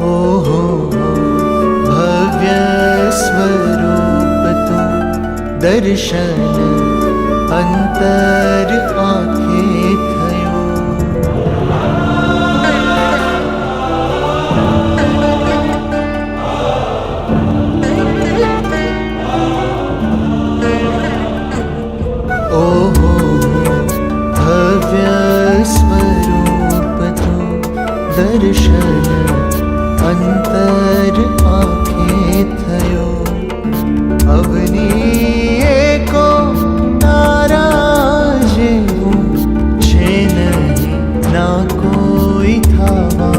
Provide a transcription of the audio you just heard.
ओहो भव्य स्वरूप तू दर्शन अंतर आंखे थयो। ओहो भव्य स्वरूप तू दर्शन अंतर आंखे थयो। अवनी एको तारा जेवू छे नहीं ना कोई थावा।